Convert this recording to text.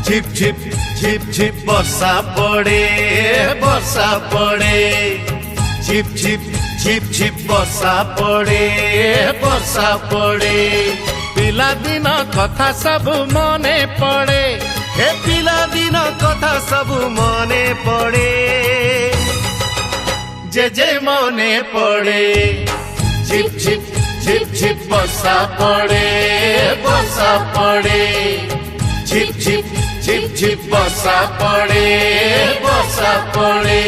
ঝিপ ঝিপ ঝিপ ঝিপ বর্ষা পড়ে বর্ষা পড়ে ঝিপ ঝিপ ঝিপ ঝিপ বর্ষা পড়ে বর্ষা পড়ে পিলাদিন কথা সবু মনে পড়ে হে পিলাদিন কথা সবু মনে পড়ে যে মনে পড়ে ঝিপ ঝিপ ঝিপ ঝিপ বর্ষা পড়ে বর্ষা পড়ে ঝিপ ঝিপ ঝিপ ঝিপ বর্ষা পড়ে বর্ষা পড়ে।